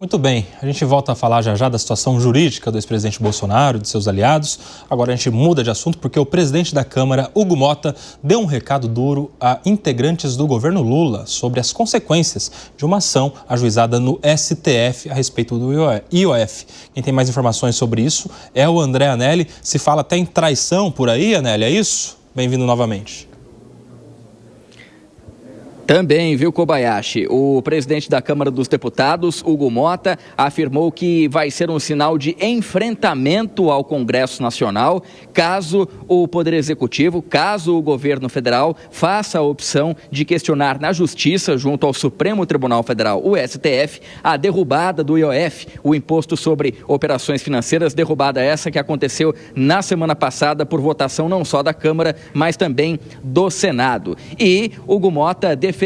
Muito bem, a gente volta a falar já da situação jurídica do ex-presidente Bolsonaro e de seus aliados. Agora a gente muda de assunto porque o presidente da Câmara, Hugo Motta, deu um recado duro a integrantes do governo Lula sobre as consequências de uma ação ajuizada no STF a respeito do IOF. Quem tem mais informações sobre isso é o André Anelli. Se fala até em traição por aí, Anelli, é isso? Bem-vindo novamente. Também, viu, Kobayashi? O presidente da Câmara dos Deputados, Hugo Motta, afirmou que vai ser um sinal de enfrentamento ao Congresso Nacional caso o Poder Executivo, caso o governo federal faça a opção de questionar na Justiça, junto ao Supremo Tribunal Federal, o STF, a derrubada do IOF, o Imposto sobre Operações Financeiras, derrubada essa que aconteceu na semana passada por votação não só da Câmara, mas também do Senado. E Hugo Motta defendeu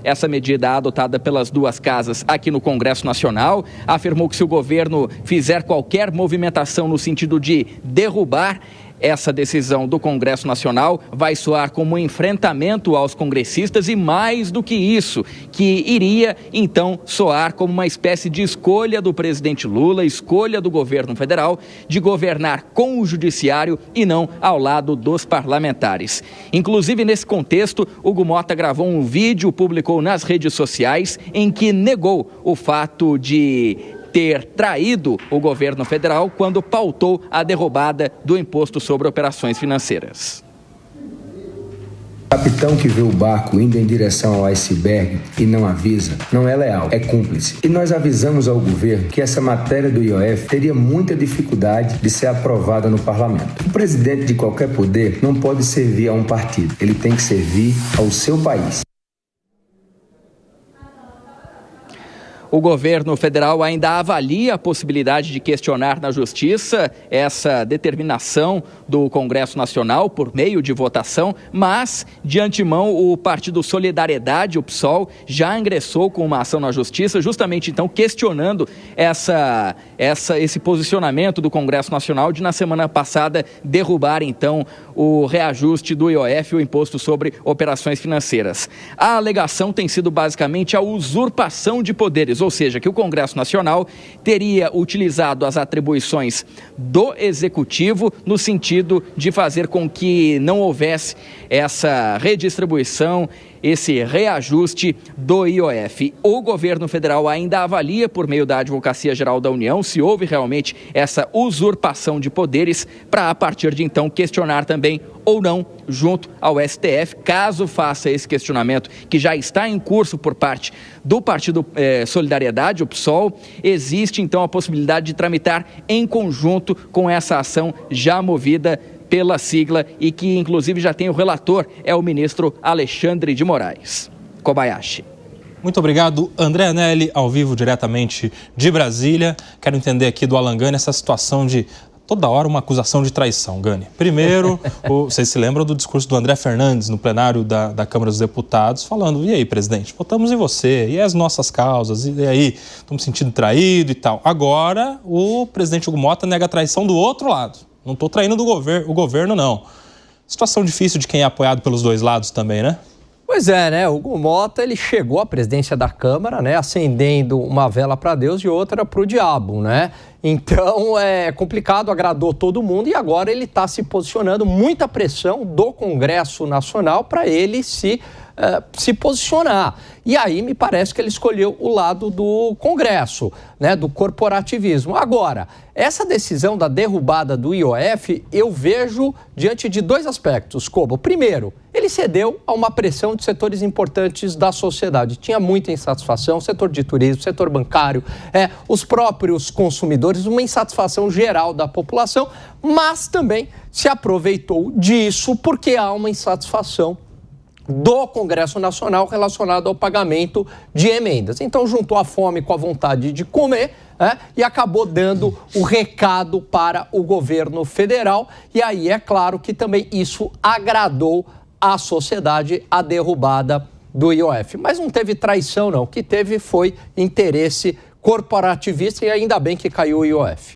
essa medida adotada pelas duas casas aqui no Congresso Nacional, afirmou que se o governo fizer qualquer movimentação no sentido de derrubar essa decisão do Congresso Nacional, vai soar como um enfrentamento aos congressistas e, mais do que isso, que iria então soar como uma espécie de escolha do presidente Lula, escolha do governo federal de governar com o judiciário e não ao lado dos parlamentares. Inclusive, nesse contexto, Hugo Motta gravou um vídeo, publicou nas redes sociais, em que negou o fato de ter traído o governo federal quando pautou a derrubada do Imposto sobre Operações Financeiras. O capitão que vê o barco indo em direção ao iceberg e não avisa, não é leal, é cúmplice. E nós avisamos ao governo que essa matéria do IOF teria muita dificuldade de ser aprovada no parlamento. O presidente de qualquer poder não pode servir a um partido, ele tem que servir ao seu país. O governo federal ainda avalia a possibilidade de questionar na Justiça essa determinação do Congresso Nacional por meio de votação, mas, de antemão, o Partido Solidariedade, o PSOL, já ingressou com uma ação na Justiça, justamente então questionando esse posicionamento do Congresso Nacional de, na semana passada, derrubar então o reajuste do IOF, o Imposto sobre Operações Financeiras. A alegação tem sido basicamente a usurpação de poderes, ou seja, que o Congresso Nacional teria utilizado as atribuições do Executivo no sentido de fazer com que não houvesse essa redistribuição, esse reajuste do IOF. O governo federal ainda avalia, por meio da Advocacia Geral da União, se houve realmente essa usurpação de poderes para, a partir de então, questionar também ou não junto ao STF, caso faça esse questionamento que já está em curso por parte do Partido Solidariedade, o PSOL, existe então a possibilidade de tramitar em conjunto com essa ação já movida pela sigla e que inclusive já tem o relator, é o ministro Alexandre de Moraes. Kobayashi. Muito obrigado, André Anelli, ao vivo diretamente de Brasília. Quero entender aqui do Alan Gani essa situação de toda hora uma acusação de traição, Gani. Primeiro, vocês se lembram do discurso do André Fernandes no plenário da Câmara dos Deputados, falando, e aí, presidente, votamos em você, e as nossas causas, e aí, estamos sentindo traído e tal. Agora, o presidente Hugo Motta nega a traição do outro lado. Não estou traindo o governo, não. Situação difícil de quem é apoiado pelos dois lados também, né? Pois é, né? O Hugo Motta, ele chegou à presidência da Câmara, né? Acendendo uma vela para Deus e outra para o diabo, né? Então, é complicado, agradou todo mundo e agora ele está se posicionando, muita pressão do Congresso Nacional para ele se posicionar. E aí me parece que ele escolheu o lado do Congresso, né, do corporativismo. Agora, essa decisão da derrubada do IOF, eu vejo diante de dois aspectos, Kobo. Primeiro, ele cedeu a uma pressão de setores importantes da sociedade. Tinha muita insatisfação, setor de turismo, setor bancário, os próprios consumidores, uma insatisfação geral da população, mas também se aproveitou disso porque há uma insatisfação do Congresso Nacional relacionado ao pagamento de emendas. Então, juntou a fome com a vontade de comer, e acabou dando o recado para o governo federal. E aí, é claro que também isso agradou à sociedade, a derrubada do IOF. Mas não teve traição, não. O que teve foi interesse corporativista e ainda bem que caiu o IOF.